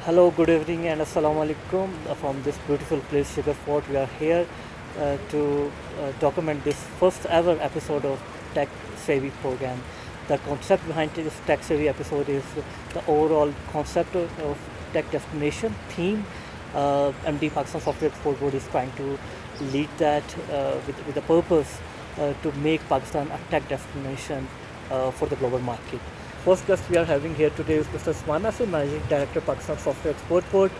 Hello, good evening, and assalamu alaikum from this beautiful place, Shigar Fort. We are here to document this first ever episode of TechSavvy program. The concept behind this TechSavvy episode is the overall concept of tech destination theme. MD Pakistan Software Export Board is trying to lead that with the purpose to make Pakistan a tech destination for the global market. First guest we are having here today is Mr. Usman Nasir, Managing Director, Pakistan Software Export Board,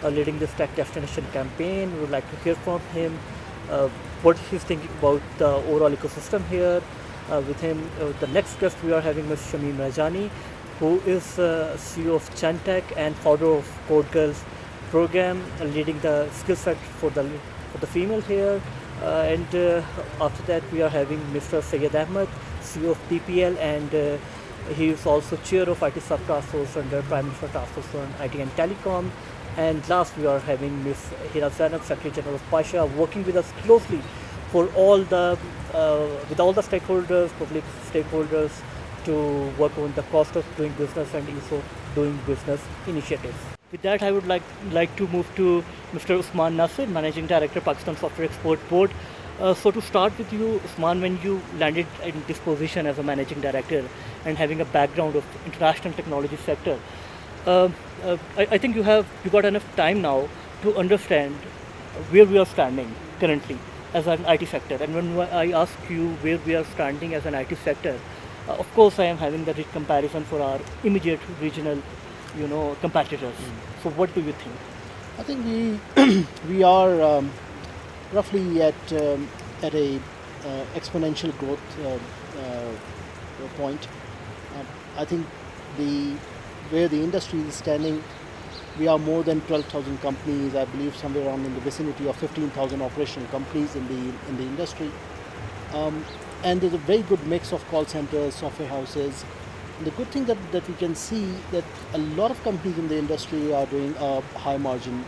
leading this tech destination campaign. We would like to hear from him what he's thinking about the overall ecosystem here. With him, the next guest we are having Ms. Shamim Rajani, who is CEO of Chantech and founder of Code Girls program, leading the skill set for the female here. And after that, we are having Mr. Syed Ahmed, CEO of PPL, and he is also chair of IT Sub Task Force under Prime Minister Task Force on IT and Telecom. And last, we are having Ms. Hira Zainab, Secretary General of Pasha, working with us closely for all the with all the stakeholders, public stakeholders, to work on the cost of doing business and ease of doing business initiatives. With that, I would like to move to Mr. Usman Nasir, Managing Director, Pakistan Software Export Board. So to start with you, Usman, when you landed in this position as a Managing Director and having a background of international technology sector, I think you got enough time now to understand where we are standing currently as an IT sector. And when I ask you where we are standing as an IT sector, of course I am having the comparison for our immediate regional, competitors. So what do you think? I think we are roughly at a exponential growth point. I think where the industry is standing, we are more than 12,000 companies. I believe somewhere around in the vicinity of 15,000 operational companies in the industry, and there's a very good mix of call centers, software houses. And the good thing that we can see that a lot of companies in the industry are doing high margin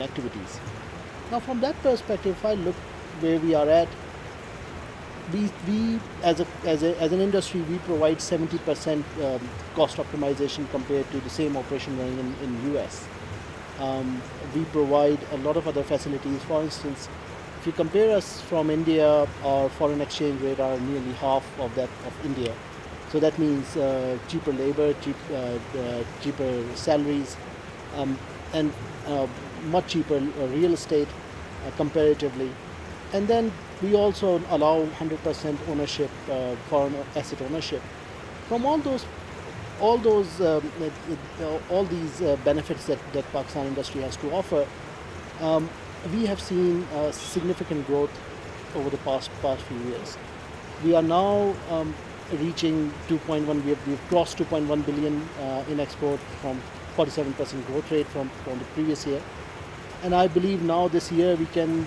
activities. Now, from that perspective, if I look where we are at, we as an industry, we provide 70% cost optimization compared to the same operation running in US. We provide a lot of other facilities. For instance, if you compare us from India, our foreign exchange rate are nearly half of that of India. So that means cheaper labor, cheaper salaries, and much cheaper real estate comparatively. And then we also allow 100% ownership, foreign asset ownership. From all these benefits that Pakistan industry has to offer, we have seen significant growth over the past few years. We are now reaching 2.1. We've crossed 2.1 billion in export from 47% growth rate from the previous year. And I believe now this year we can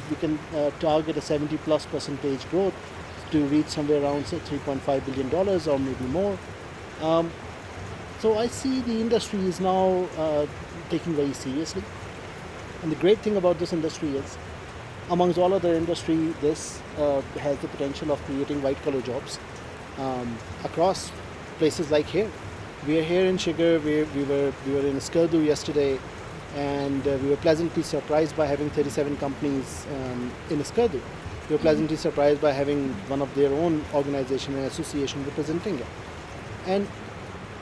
target a 70+% growth to reach somewhere around say $3.5 billion or maybe more. So I see the industry is now taking very seriously. And the great thing about this industry is, amongst all other industry, this has the potential of creating white-collar jobs across places like here. We are here in Shigar. We were in Skardu yesterday, and we were pleasantly surprised by having 37 companies in Skardu. We were pleasantly surprised by having one of their own organization and association representing it. And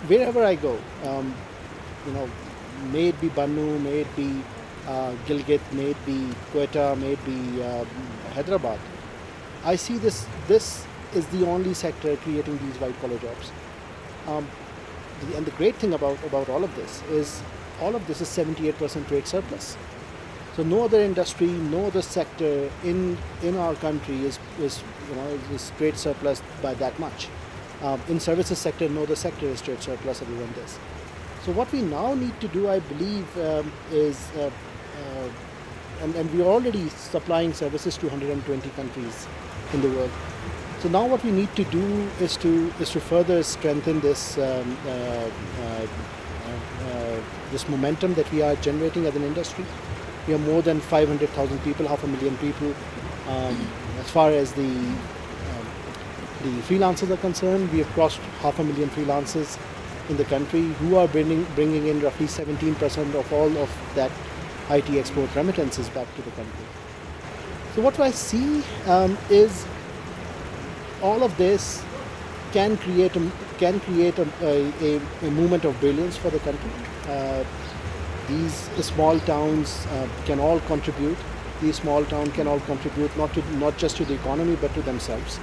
wherever I go, may it be Bannu, may it be Gilgit, may it be Quetta, may it be Hyderabad, I see this is the only sector creating these white-collar jobs. And the great thing about all of this is 78% trade surplus. So no other industry, no other sector in our country is trade surplus by that much. In services sector, no other sector is trade surplus other than this. So what we now need to do, I believe, is and we are already supplying services to 120 countries in the world. So now what we need to do is to further strengthen this this momentum that we are generating as an industry. We are more than 500,000 people, 500,000 people. As far as the freelancers are concerned, we have crossed 500,000 freelancers. in the country who are bringing in roughly 17% of all of that IT export remittances back to the country. So what I see is all of this can create a movement of brilliance for the country. These small towns can all contribute. These small towns can all contribute not just to the economy but to themselves.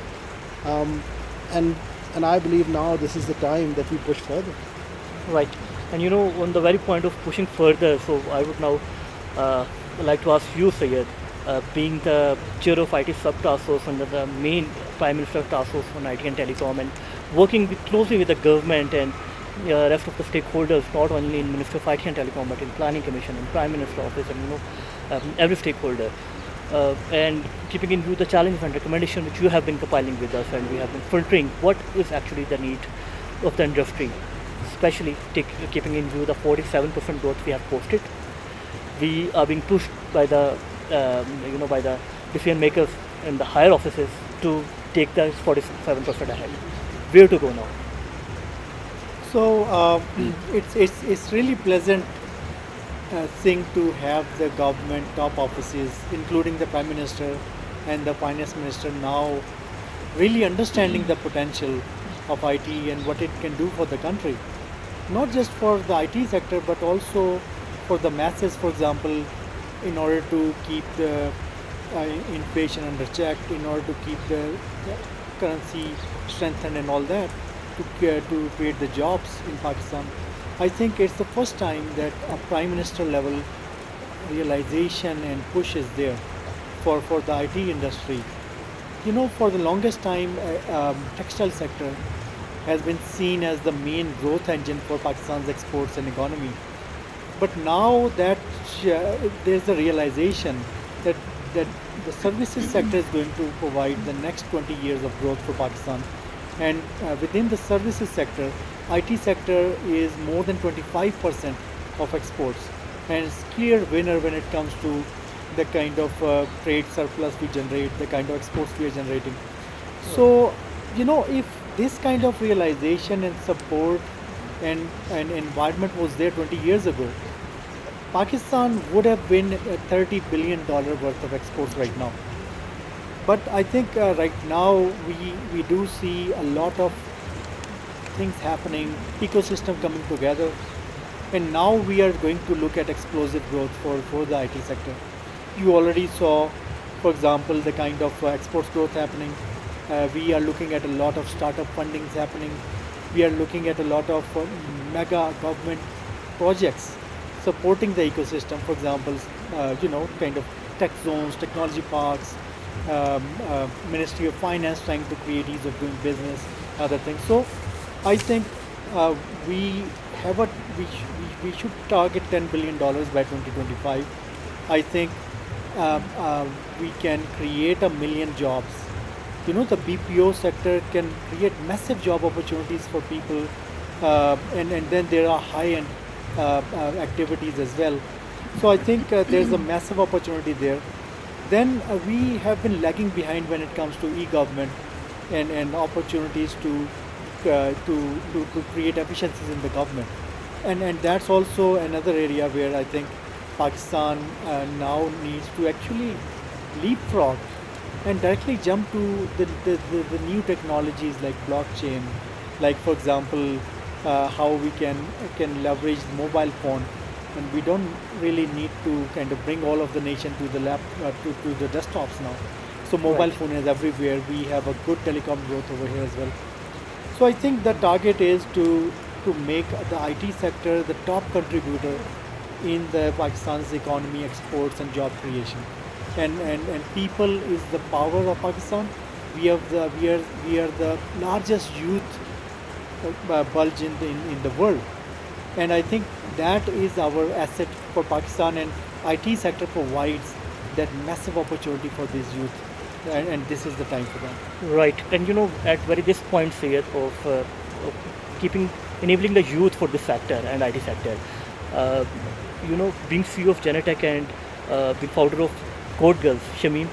And I believe now this is the time that we push further. Right. And on the very point of pushing further, so I would now like to ask you, Syed, being the chair of IT sub-task force under the main Prime Minister's task force on IT and telecom, and working closely with the government and rest of the stakeholders, not only in Ministry of IT and Telecom, but in Planning Commission and Prime Minister's office, and every stakeholder. And keeping in view the challenges and recommendations which you have been compiling with us, and we have been filtering what is actually the need of the industry, especially keeping in view the 47% growth we have posted. We are being pushed by the by the decision makers in the higher offices to take the 47% ahead. Where to go now? So it's really pleasant thing to have the government top offices, including the Prime Minister and the Finance Minister, now really understanding the potential of IT and what it can do for the country. Not just for the IT sector, but also for the masses, for example, in order to keep the inflation under check, in order to keep the currency strengthened and all that, to create the jobs in Pakistan. I think it's the first time that a Prime Minister level realization and push is there for the IT industry. For the longest time, textile sector has been seen as the main growth engine for Pakistan's exports and economy. But now that there's a realization that the services sector is going to provide the next 20 years of growth for Pakistan. And within the services sector, IT sector is more than 25% of exports. And it's clear winner when it comes to the kind of trade surplus we generate, the kind of exports we are generating. So, if this kind of realization and support and environment was there 20 years ago, Pakistan would have been a $30 billion worth of exports right now. But I think right now we do see a lot of things happening, ecosystem coming together, and now we are going to look at explosive growth for the IT sector. You already saw, for example, the kind of exports growth happening. We are looking at a lot of startup fundings happening. We are looking at a lot of mega government projects supporting the ecosystem. For example, kind of tech zones, technology parks, Ministry of Finance trying to create ease of doing business, other things. So I think we should target $10 billion by 2025. I think we can create 1 million jobs. The BPO sector can create massive job opportunities for people, and then there are high-end activities as well. So I think there's a massive opportunity there. Then we have been lagging behind when it comes to e-government and opportunities to create efficiencies in the government. And that's also another area where I think Pakistan now needs to actually leapfrog and directly jump to the new technologies like blockchain, like for example how we can leverage the mobile phone, and we don't really need to kind of bring all of the nation to the to the desktops now. So mobile Right. phone is everywhere. We have a good telecom growth over here as well. So I think the target is to make the IT sector the top contributor in the Pakistan's economy, exports and job creation. And people is the power of Pakistan. We are the largest youth bulge in the world, and I think that is our asset for Pakistan, and IT sector provides that massive opportunity for this youth, and this is the time for that. Right. And at very this point, Syed, of enabling the youth for this sector and IT sector, uh, being CEO of Genetech and being founder of Code Girls, Shamim,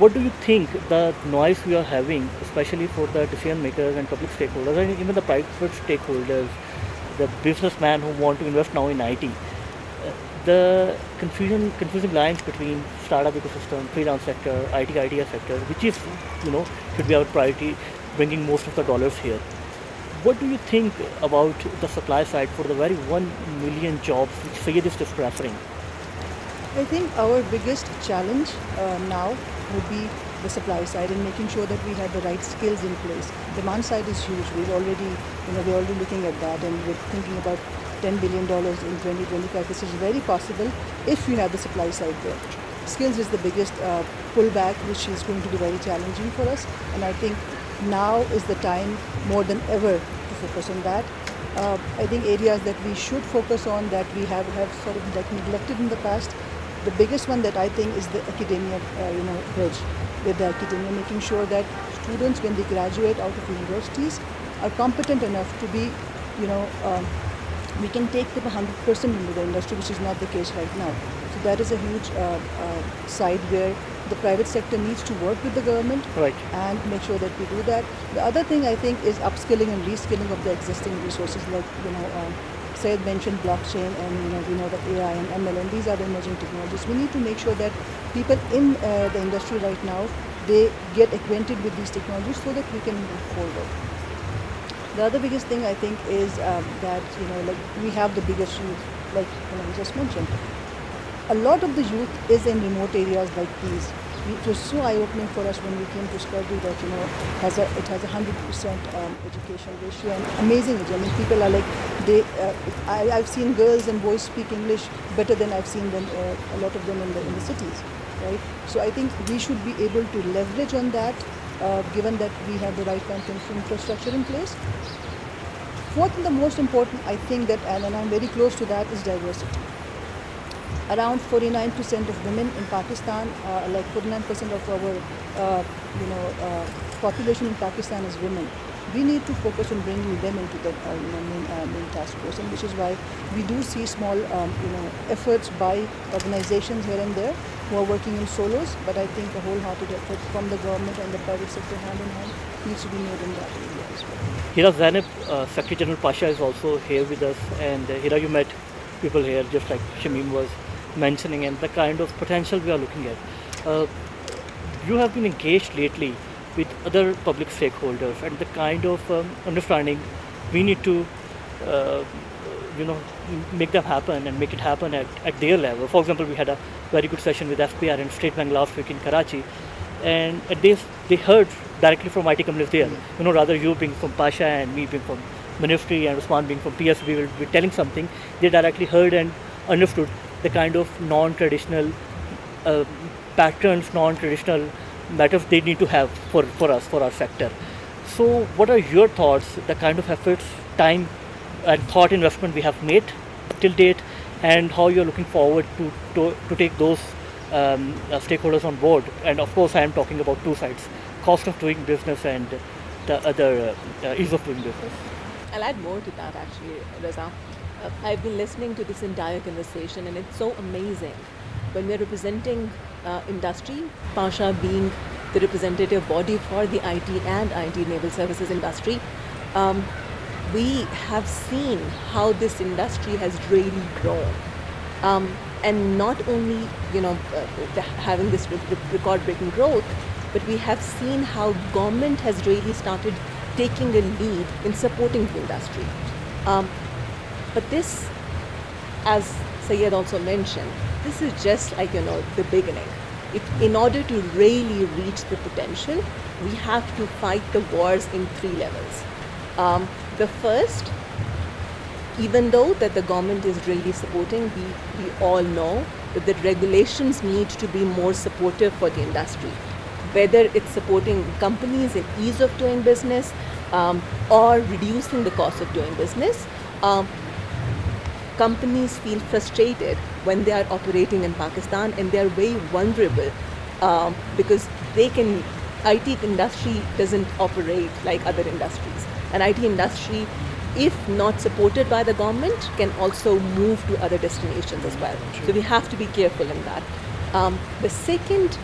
what do you think the noise we are having, especially for the decision makers and public stakeholders, and even the private stakeholders, the businessmen who want to invest now in IT, the confusing lines between startup ecosystem, freelance sector, IT idea sector, which is, should be our priority, bringing most of the dollars here. What do you think about the supply side for the very 1 million jobs which Sayed is just referring? I think our biggest challenge now would be the supply side and making sure that we have the right skills in place. Demand side is huge. We're already looking at that, and we're thinking about $10 billion in 2025. This is very possible if you have the supply side there. Skills is the biggest pullback, which is going to be very challenging for us. And I think now is the time more than ever to focus on that. I think areas that we should focus on that we have sort of neglected in the past. The biggest one that I think is the academia, bridge with the academia, making sure that students, when they graduate out of universities, are competent enough to be, we can take them 100% into the industry, which is not the case right now. So that is a huge side where the private sector needs to work with the government, right, and make sure that we do that. The other thing I think is upskilling and reskilling of the existing resources, like Syed mentioned blockchain, and we know that AI and ML, and these are the emerging technologies. We need to make sure that people in the industry right now, they get acquainted with these technologies so that we can move forward. The other biggest thing I think is that we have the biggest youth, like you just mentioned. A lot of the youth is in remote areas like these. It was so eye-opening for us when we came to Discovery that it has 100% education ratio and amazing. I mean, people are like I've seen girls and boys speak English better than I've seen them, a lot of them in the cities, right? So I think we should be able to leverage on that, given that we have the right kind of infrastructure in place. Fourth and the most important, I think that, and I'm very close to that, is diversity. Around 49% of women in Pakistan, like 49% of our, population in Pakistan is women. We need to focus on bringing them into the main task force, and which is why we do see small, efforts by organizations here and there who are working in solos. But I think a wholehearted effort from the government and the private sector hand in hand needs to be made in that area as well. Hira Zainab, Secretary General Pasha is also here with us, and Hira, you met people here just like Shamim was mentioning, and the kind of potential we are looking at. You have been engaged lately with other public stakeholders and the kind of understanding we need to make them happen and make it happen at their level. For example, we had a very good session with FPR and State Bank last week in Karachi, and they heard directly from IT companies there. Rather you being from Pasha and me being from Ministry and Usman being from PSB will be telling something, they directly heard and understood the kind of non-traditional patterns, non-traditional matters they need to have for us, for our sector. So what are your thoughts, the kind of efforts, time and thought investment we have made till date, and how you're looking forward to take those stakeholders on board? And of course I am talking about two sides, cost of doing business and the other ease of doing business. I'll add more to that actually, Raza. I've been listening to this entire conversation, and it's so amazing when we're representing industry, Pasha being the representative body for the IT and IT-enabled services industry. We have seen how this industry has really grown. And not only, having this record-breaking growth, but we have seen how government has really started taking a lead in supporting the industry. But this, as Syed also mentioned, this is just like, the beginning. In order to really reach the potential, we have to fight the wars in 3 levels. The first, even though that the government is really supporting, we all know that the regulations need to be more supportive for the industry. Whether it's supporting companies in ease of doing business or reducing the cost of doing business, companies feel frustrated when they are operating in Pakistan, and they are very vulnerable because IT industry doesn't operate like other industries. And IT industry, if not supported by the government, can also move to other destinations as well. So we have to be careful in that. The second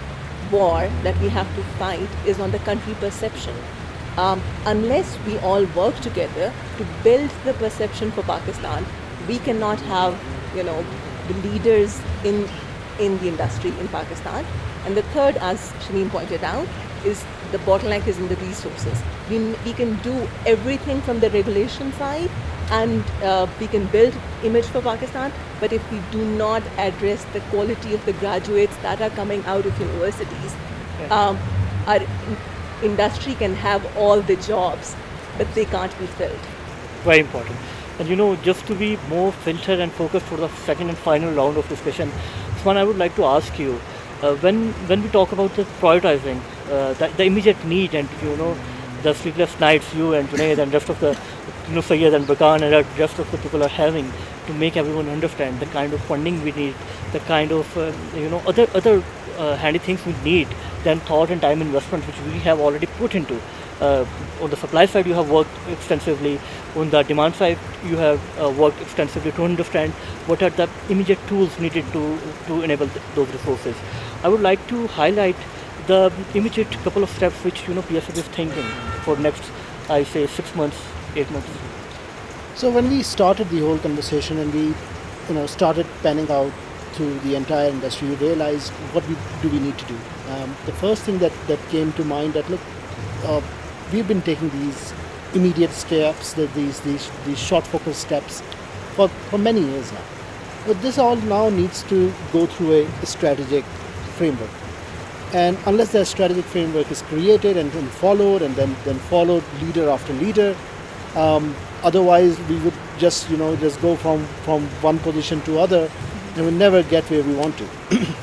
war that we have to fight is on the country perception. Unless we all work together to build the perception for Pakistan, we cannot have, the leaders in the industry in Pakistan. And the third, as Shamim pointed out, is the bottleneck is in the resources. We can do everything from the regulation side, and we can build image for Pakistan, but if we do not address the quality of the graduates that are coming out of universities, our industry can have all the jobs, but they can't be filled. Very important. And just to be more filtered and focused for the second and final round of discussion, Usman, I would like to ask you, when we talk about the prioritizing, the immediate need, and the sleepless nights you and Junaid and rest of the Sayyed and Bakan and the rest of the people are having to make everyone understand the kind of funding we need, the kind of other handy things we need, than thought and time investment which we have already put into. On the supply side, you have worked extensively. On the demand side, you have worked extensively to understand what are the immediate tools needed to enable those resources. I would like to highlight the immediate couple of steps which PSF is thinking for next, I say, 6 months, 8 months. So when we started the whole conversation and we started panning out to the entire industry, we realized what we need to do. The first thing that came to mind, that look, we've been taking these immediate steps, these short focus steps for many years now. But this all now needs to go through a strategic framework. And unless that strategic framework is created and then followed and then followed leader after leader, otherwise we would just go from one position to other and we'll never get where we want to.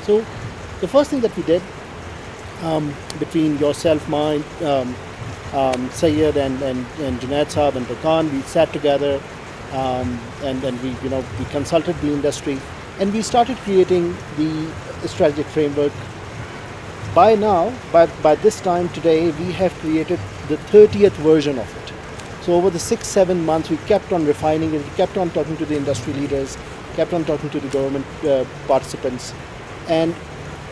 So the first thing that we did, between yourself, mine, Sayyed and Junaid Saab and Bakan, we sat together and then we consulted the industry and we started creating the strategic framework. By now, by this time today, we have created the 30th version of it. So over the 6-7 months, we kept on refining it, we kept on talking to the industry leaders, kept on talking to the government participants. And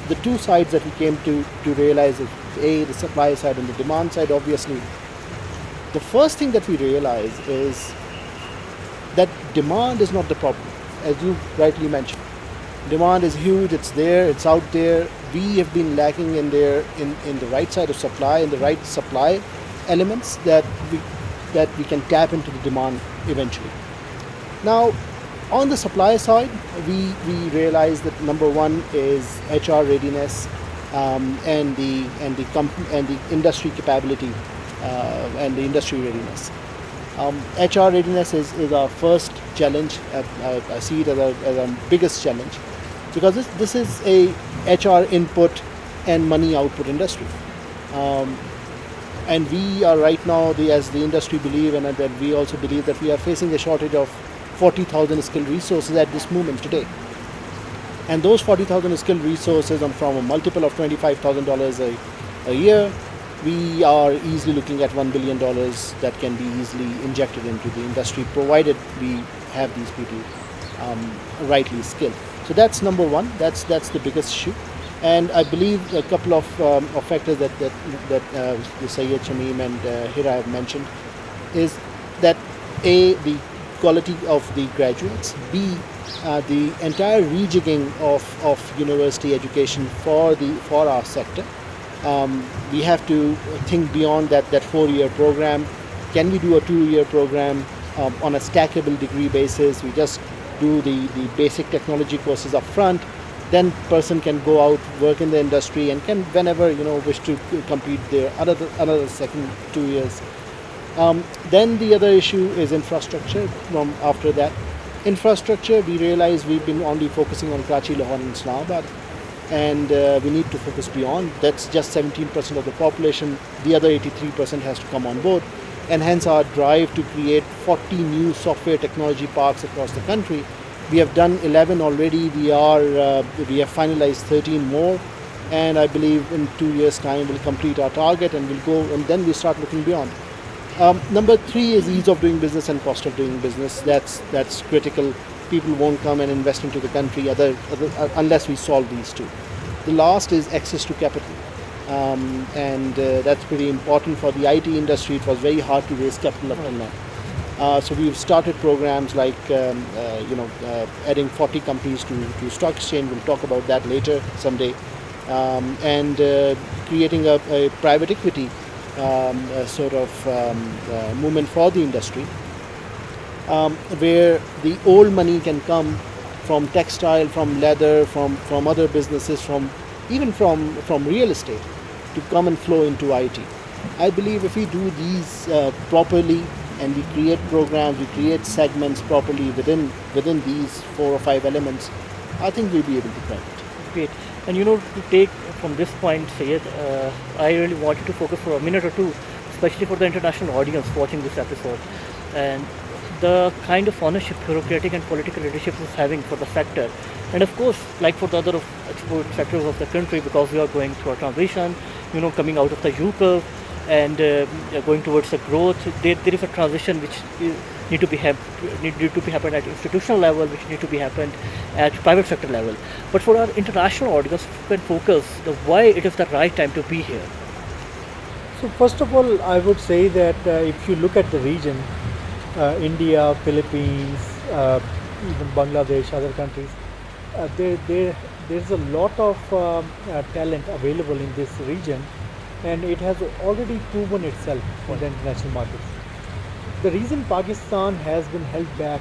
the two sides that we came to realize is, A, the supply side and the demand side, obviously. The first thing that we realized is that demand is not the problem, as you rightly mentioned. Demand is huge, it's there, it's out there. We have been lacking in the right side of supply, in the right supply elements that we can tap into the demand eventually. Now, on the supply side, we realize that number one is HR readiness and the industry capability and the industry readiness. HR readiness is our first challenge. I see it as our biggest challenge, because this is a HR input and money output industry. And we are right now, as the industry believe, and that we also believe, that we are facing a shortage of 40,000 skilled resources at this moment today. And those 40,000 skilled resources from a multiple of $25,000 a year, we are easily looking at $1 billion that can be easily injected into the industry, provided we have these people rightly skilled. So that's number one. That's the biggest issue. And I believe a couple of factors that Sayyed, Shamim and Hira have mentioned is that A, the quality of the graduates, B, the entire rejigging of university education for our sector. We have to think beyond that 4-year program. Can we do a 2-year program on a stackable degree basis? We just do the basic technology courses up front. Then person can go out, work in the industry, and can, whenever wish to complete their another second 2 years. Then the other issue is infrastructure. From after that, infrastructure, we realize we've been only focusing on Karachi, Lahore, and Islamabad, and we need to focus beyond. That's just 17% of the population. The other 83% has to come on board, and hence our drive to create 40 new software technology parks across the country. We have done 11 already. We have finalized 13 more, and I believe in 2 years' time we'll complete our target, and we'll go, and then we start looking beyond. Number 3 is ease of doing business and cost of doing business. That's critical. People won't come and invest into the country unless we solve these two. The last is access to capital. And that's pretty important for the IT industry. It was very hard to raise capital up till now. So we've started programs like adding 40 companies to stock exchange. We'll talk about that later someday, and creating a private equity movement for the industry, where the old money can come from textile, from leather, from other businesses, even from real estate, to come and flow into IT. I believe if we do these properly, and we create programs, we create segments properly within these 4 or 5 elements, I think we'll be able to crack it. Great. And to take from this point, Sayed, I really wanted to focus for a minute or two, especially for the international audience watching this episode, and the kind of ownership bureaucratic and political leadership is having for the sector. And of course, like for the other export sectors of the country, because we are going through a transition, coming out of the U curve and going towards the growth, there is a transition which need to be happen at institutional level, which need to be happened at private sector level. But for our international audience, we can focus the why it is the right time to be here. So first of all, I would say that if you look at the region, India, Philippines, even Bangladesh, other countries, there's a lot of talent available in this region, and it has already proven itself for the international markets. The reason Pakistan has been held back,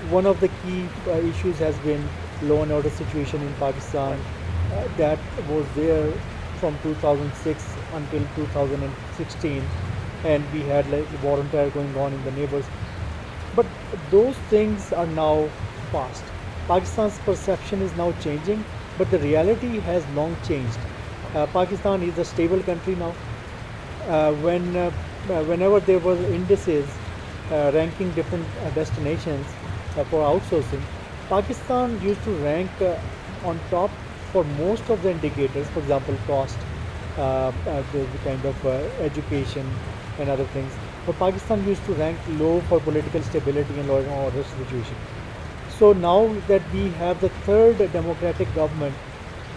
one of the key issues has been law and order situation in Pakistan. That was there from 2006 until 2016, and we had like war on terror going on in the neighbors. But those things are now past. Pakistan's perception is now changing, but the reality has long changed. Pakistan is a stable country now. Whenever there were indices ranking different destinations for outsourcing, Pakistan used to rank on top for most of the indicators, for example, cost, the kind of education and other things. But Pakistan used to rank low for political stability and law and order situation. So now that we have the third democratic government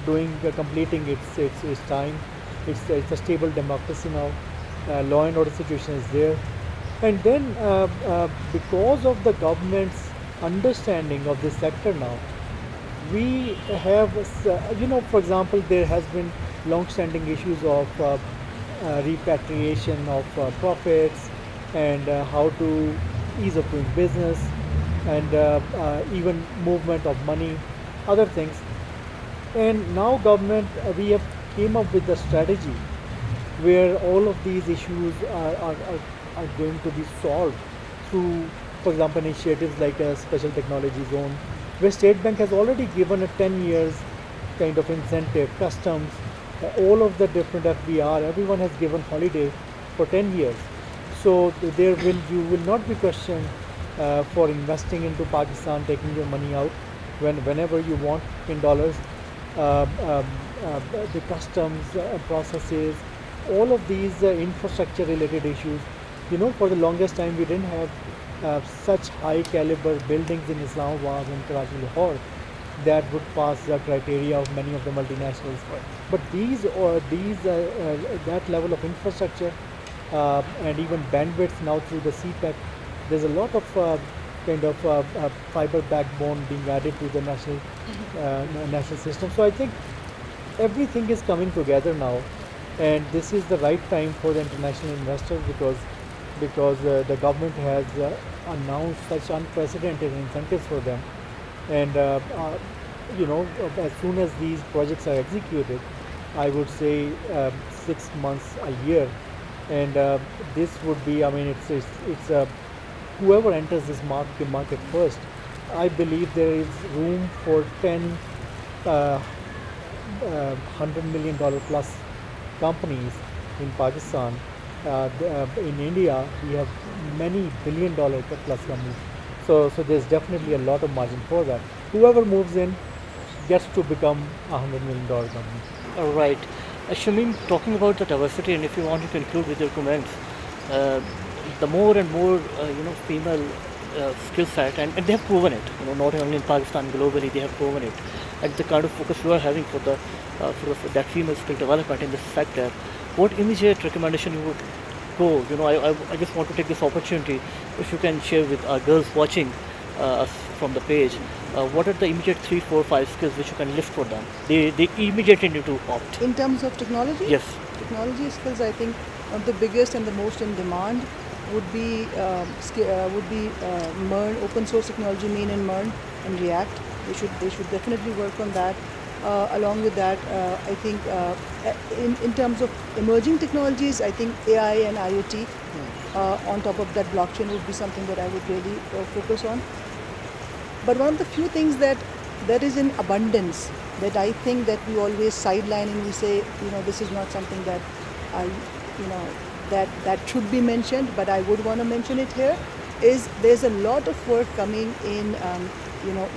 completing its time, it's a stable democracy now. Law and order situation is there, and then because of the government's understanding of this sector now, we have, for example, there has been long-standing issues of repatriation of profits, and how to ease of doing business, and even movement of money, other things. And now government, we have came up with a strategy where all of these issues are going to be solved through, for example, initiatives like a special technology zone, where State Bank has already given a 10 years kind of incentive, customs, all of the different FBR, everyone has given holiday for 10 years. So you will not be questioned for investing into Pakistan, taking your money out whenever you want in dollars. The customs processes, all of these infrastructure related issues. For the longest time we didn't have such high caliber buildings in Islamabad and Karachi, Lahore, that would pass the criteria of many of the multinationals. But that level of infrastructure and even bandwidth now through the CPEC, there's a lot of fiber backbone being added to the national system. So I think everything is coming together now, and this is the right time for the international investors, because the government has announced such unprecedented incentives for them, and as soon as these projects are executed, I would say 6 months, a year, and this would be, it's whoever enters this market first, I believe there is room for 10 $100 million plus companies in Pakistan. In India, we have many $1 billion plus companies. So there's definitely a lot of margin for that. Whoever moves in gets to become a $100 million company. All right. Shamim, talking about the diversity, and if you want to conclude with your comments, the more and more female skill set, and they have proven it. Not only in Pakistan, globally they have proven it. and the kind of focus you are having for that female skill development in this sector, what immediate recommendation you would go? I just want to take this opportunity, if you can share with our girls watching us from the page, what are the immediate 3, 4, 5 skills which you can list for them? They immediately need to opt. In terms of technology? Yes. Technology skills, I think one of the biggest and the most in demand would be MERN, open source technology, main in MERN and React. They should definitely work on that. Along with that, I think in terms of emerging technologies, I think AI and IoT on top of that blockchain would be something that I would really focus on. But one of the few things that is in abundance that I think that we always sideline and we say, this is not something that that should be mentioned, but I would want to mention it here, is there's a lot of work coming in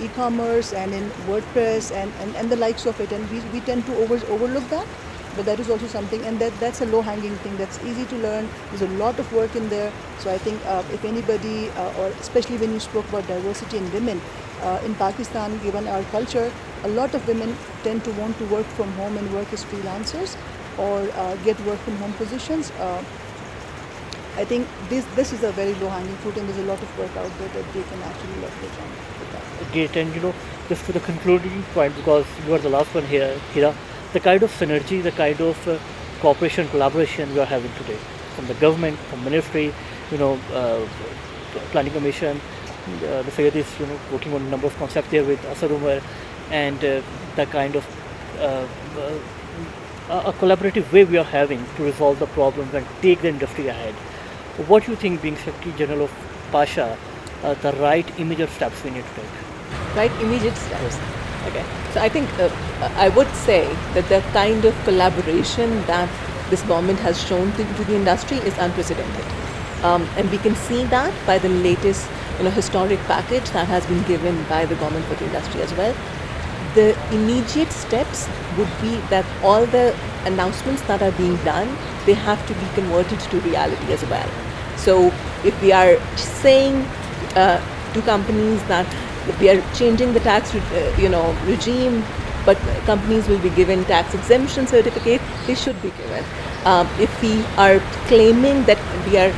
e-commerce and in WordPress and the likes of it, and we tend to overlook that, but that is also something, and that's a low-hanging thing that's easy to learn. There's a lot of work in there, so I think if anybody, or especially when you spoke about diversity in women, in Pakistan, given our culture, a lot of women tend to want to work from home and work as freelancers or get work from home positions. I think this is a very low-hanging fruit, and there's a lot of work out there that they can actually leverage on with that. Great, and just to the concluding point, because you are the last one here, Hira, the kind of synergy, the kind of cooperation, collaboration we are having today from the government, from ministry, planning commission, the Sayed is working on a number of concepts there with Asar Umar, and the kind of a collaborative way we are having to resolve the problems and take the industry ahead. What do you think, being Secretary General of Pasha, the right immediate steps we need to take? Right, immediate steps. Okay, so I think I would say that the kind of collaboration that this government has shown to the industry is unprecedented, and we can see that by the latest historic package that has been given by the government for the industry as well. The immediate steps would be that all the announcements that are being done, they have to be converted to reality as well. So if we are saying to companies that we are changing the tax regime, but companies will be given tax exemption certificate, they should be given. If we are claiming that we are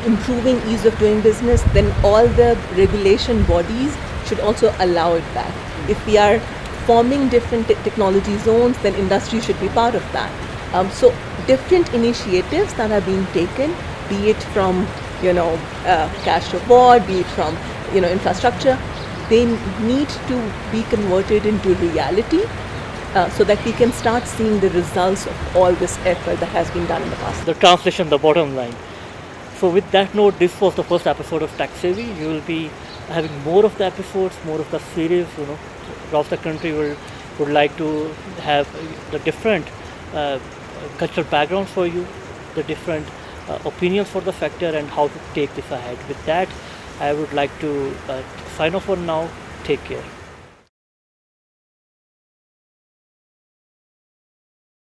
improving ease of doing business, then all the regulation bodies should also allow it back. If we are forming different technology zones, then industry should be part of that. So different initiatives that are being taken, be it from cash reward, be it from infrastructure, they need to be converted into reality so that we can start seeing the results of all this effort that has been done in the past. The translation, the bottom line. So with that note, this was the first episode of TechSavvy. You will be having more of the episodes, more of the series. Across the country would like to have the different cultural backgrounds for you, the different opinions for the sector, and how to take this ahead. With that, I would like to sign off for now. Take care.